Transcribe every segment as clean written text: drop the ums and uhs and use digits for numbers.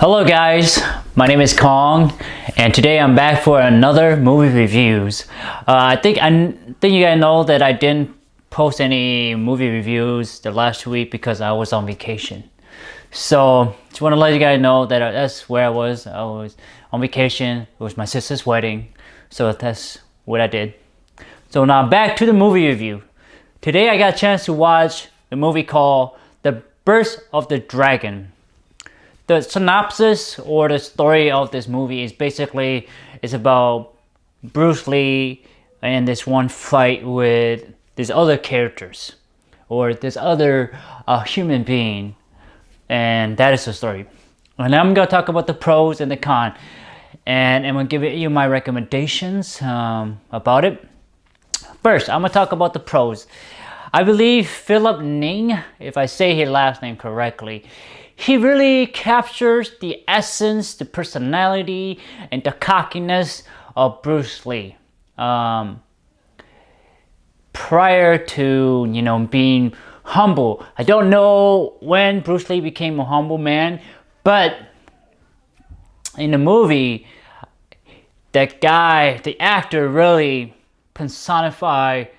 Hello guys, my name is Xiong, and today I'm back for another movie reviews. I think you guys know that I didn't post any movie reviews the last week because I was on vacation. So just want to let you guys know that that's where I was. I was on vacation. It was my sister's wedding, so that's what I did. So now back to the movie review. Today I got a chance to watch the movie called The Birth of the Dragon. The synopsis or the story of this movie is basically about Bruce Lee and this one fight with these other characters or this other human being, and that is the story. And I'm gonna talk about the pros and the cons, and I'm gonna give you my recommendations about it. First, I'm gonna talk about the pros. I believe Philip Ning, if I say his last name correctly, he really captures the essence, the personality, and the cockiness of Bruce Lee. Prior to, being humble. I don't know when Bruce Lee became a humble man, but in the movie, that guy, the actor, really personified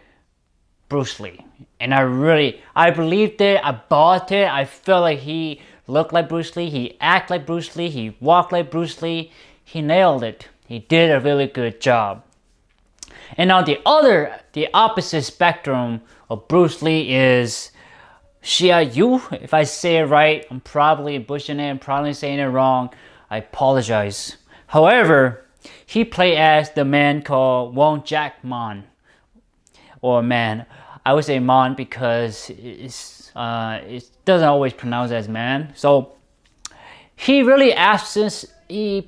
Bruce Lee. And I believed it, I bought it, I felt like he looked like Bruce Lee, he acted like Bruce Lee, he walked like Bruce Lee, he nailed it. He did a really good job. And on the opposite spectrum of Bruce Lee is Xiong. If I say it right, I'm probably butchering it, I'm probably saying it wrong, I apologize. However, he played as the man called Wong Jack Man, or man. I would say man because it doesn't always pronounce as man. So he really he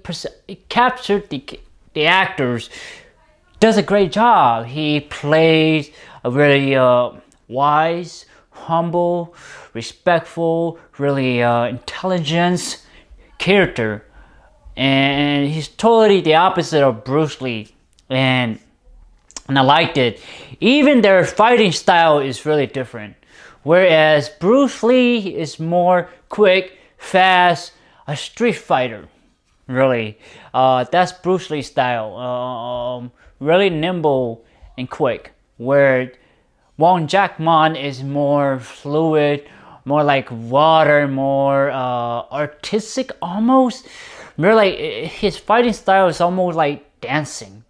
captured the actors, does a great job. He plays a really wise, humble, respectful, really intelligent character, and he's totally the opposite of Bruce Lee, and I liked it. Even their fighting style is really different. Whereas Bruce Lee is more quick, fast, a street fighter. Really. That's Bruce Lee's style. Really nimble and quick. Where Wong Jack Man is more fluid, more like water, more artistic almost. More like his fighting style is almost like dancing.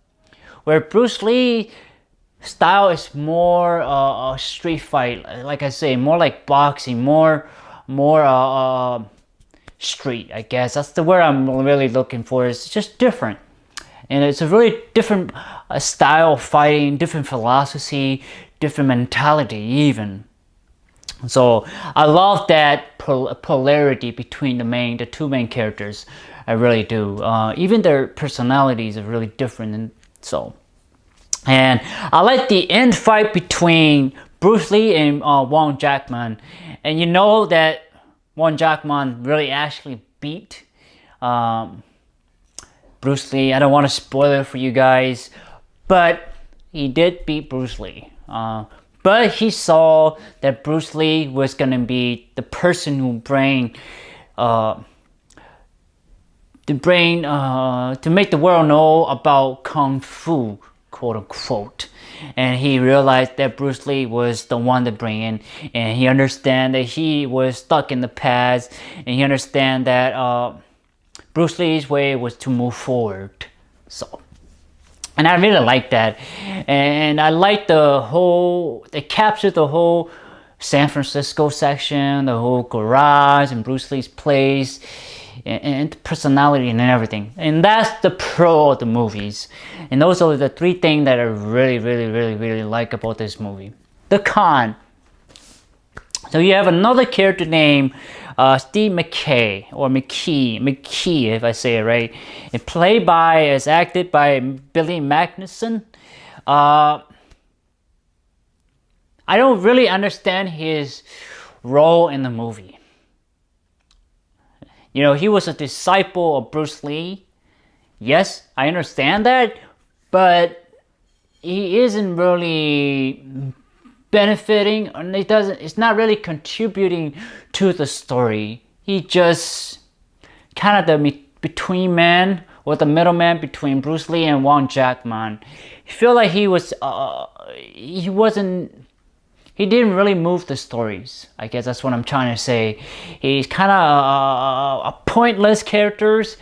Where Bruce Lee style is more street fight, like I say, more like boxing, more street. I guess that's the word I'm really looking for. It's just different, and it's a really different style of fighting, different philosophy, different mentality even. So I love that polarity between the two main characters. I really do. Even their personalities are really different, and I like the end fight between Bruce Lee and Wong Jack Man. And you know that Wong Jack Man really actually beat Bruce Lee. I don't want to spoil it for you guys, but he did beat Bruce Lee. But he saw that Bruce Lee was gonna be the person who to make the world know about Kung Fu, quote unquote. And he realized that Bruce Lee was the one to bring in, and he understand that he was stuck in the past, and he understand that Bruce Lee's way was to move forward. So, and I really like that, and I like they captured the whole San Francisco section, the whole garage and Bruce Lee's place, and personality and everything. And that's the pro of the movies. And those are the three things that I really like about this movie. The con. So you have another character named Steve McKay, or McKee if I say it right. It's acted by Billy Magnuson. I don't really understand his role in the movie. He was a disciple of Bruce Lee. Yes, I understand that, but he isn't really benefiting, and it's not really contributing to the story. He just kind of the between man, or the middleman between Bruce Lee and Wang Jackman. I feel like he didn't really move the stories. I guess that's what I'm trying to say. He's kind of a pointless characters,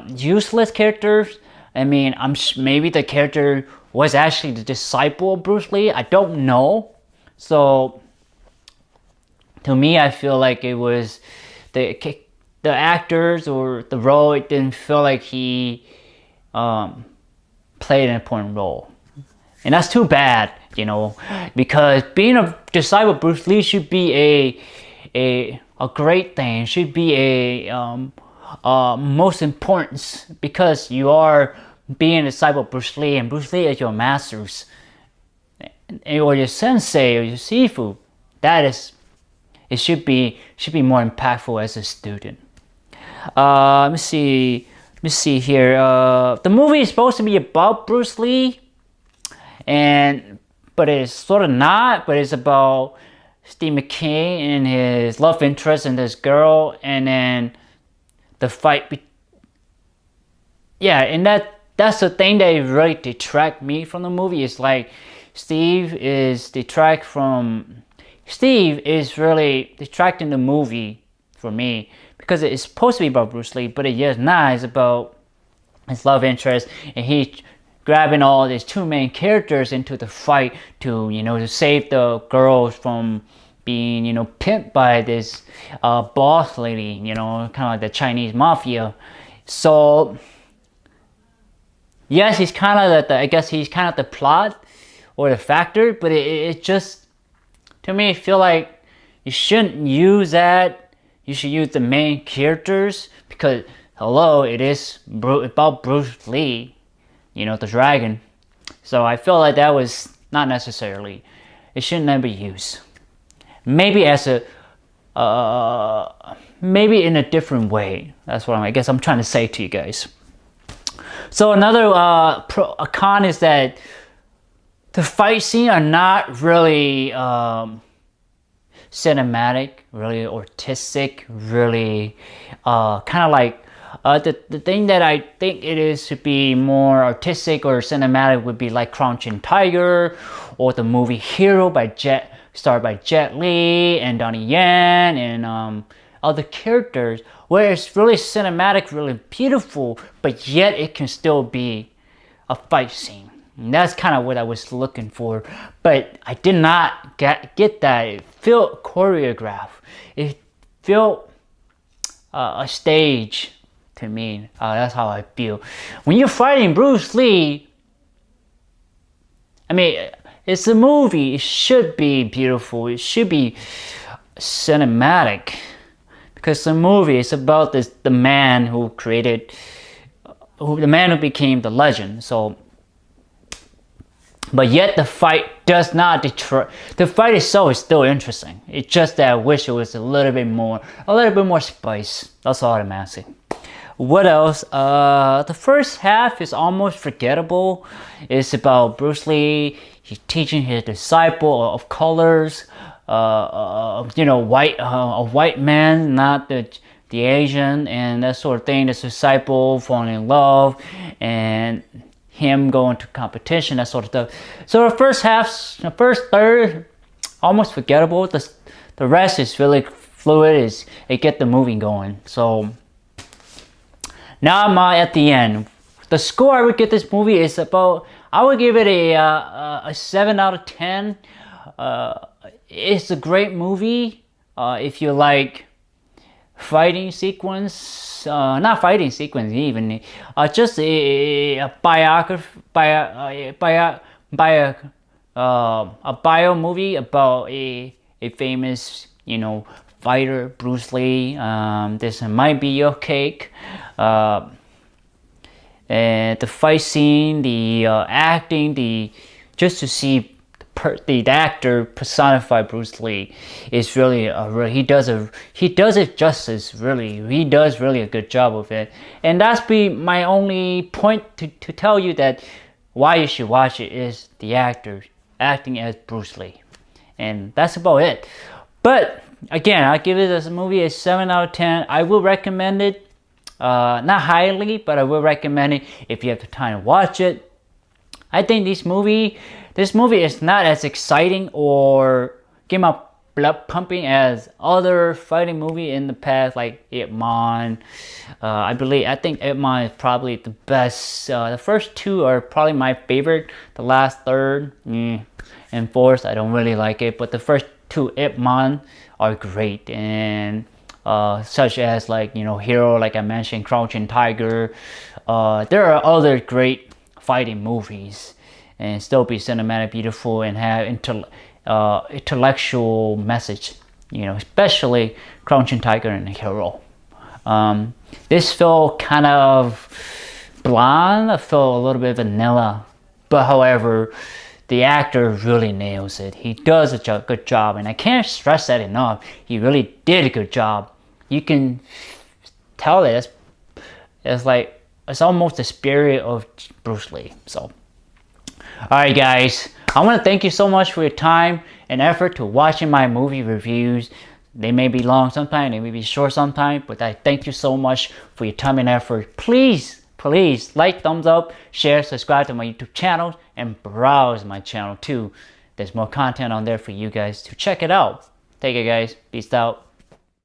useless characters. I mean, maybe the character was actually the disciple of Bruce Lee. I don't know. So to me, I feel like it was the actors or the role. It didn't feel like he played an important role, and that's too bad, you know, because being a disciple of Bruce Lee should be a great thing. It should be a most important, because you are being a disciple of Bruce Lee, and Bruce Lee is your masters, or your sensei, or your sifu. It should be more impactful as a student. Let me see here. The movie is supposed to be about Bruce Lee, but it's sort of not. But it's about Steve McKay and his love interest and this girl, and then the fight. And that's the thing that really detract me from the movie. It's like Steve is really detracting the movie for me, because it's supposed to be about Bruce Lee, but it is not. It's about his love interest, and he's grabbing all these two main characters into the fight to save the girls from being pimped by this boss lady, kind of like the Chinese mafia. So yes, he's kind of the plot or the factor, but it just, to me, I feel like you shouldn't use that. You should use the main characters, because hello, it is about Bruce Lee, the dragon. So I feel like that was not necessarily. It should never be used. Maybe as maybe in a different way. That's what I guess I'm trying to say to you guys. So another con is that the fight scene are not really cinematic, really artistic, really kind of like the thing that I think it is to be more artistic or cinematic would be like Crouching Tiger, or the movie Hero starred by Jet Li and Donnie Yen and other characters, where it's really cinematic, really beautiful, but yet it can still be a fight scene. And that's kind of what I was looking for, but I did not get that. It felt choreographed. It felt a stage to me. That's how I feel. When you're fighting Bruce Lee, I mean, it's a movie. It should be beautiful. It should be cinematic, because the movie is about the man who became the legend. So. But yet the fight does not deter. The fight itself is still interesting. It's just that I wish it was a little bit more spice. That's all I'm asking. What else? The first half is almost forgettable. It's about Bruce Lee. He's teaching his disciple of colors. A white man, not the Asian, and that sort of thing. This disciple falling in love, and him going to competition, that sort of stuff. So the first third, almost forgettable. The rest is really fluid. It get the movie going. So now I'm at the end. The score I would give this movie is I would give it a 7 out of 10. It's a great movie if you like fighting sequence, not fighting sequence even, just a bio movie about a famous fighter, Bruce Lee. This might be your cake. And the fight scene, the acting, just to see the actor personify Bruce Lee is really he does it justice. Really, he does really a good job of it, and that's my only point to tell you that why you should watch it is the actor acting as Bruce Lee, and that's about it. But again, I give it as a movie a 7 out of 10. I will recommend it Not highly, but I will recommend it if you have the time to watch it. I think this movie is not as exciting or get my blood pumping as other fighting movie in the past, like Ip Man. I think Ip Man is probably the best. The first two are probably my favorite. The last third and fourth, I don't really like it, but the first two Ip Man are great, and such as like Hero, like I mentioned, Crouching Tiger. There are other great fighting movies and still be cinematic, beautiful, and have intellectual message. Especially Crouching Tiger and Hero. This felt kind of blonde. I felt a little bit vanilla, but however, the actor really nails it. He does a good job, and I can't stress that enough. He really did a good job. You can tell it. It's almost the spirit of Bruce Lee. So, alright guys, I want to thank you so much for your time and effort to watching my movie reviews. They may be long sometimes, they may be short sometimes, but I thank you so much for your time and effort. Please like, thumbs up, share, subscribe to my YouTube channel, and browse my channel too. There's more content on there for you guys to check it out. Take it guys. Peace out.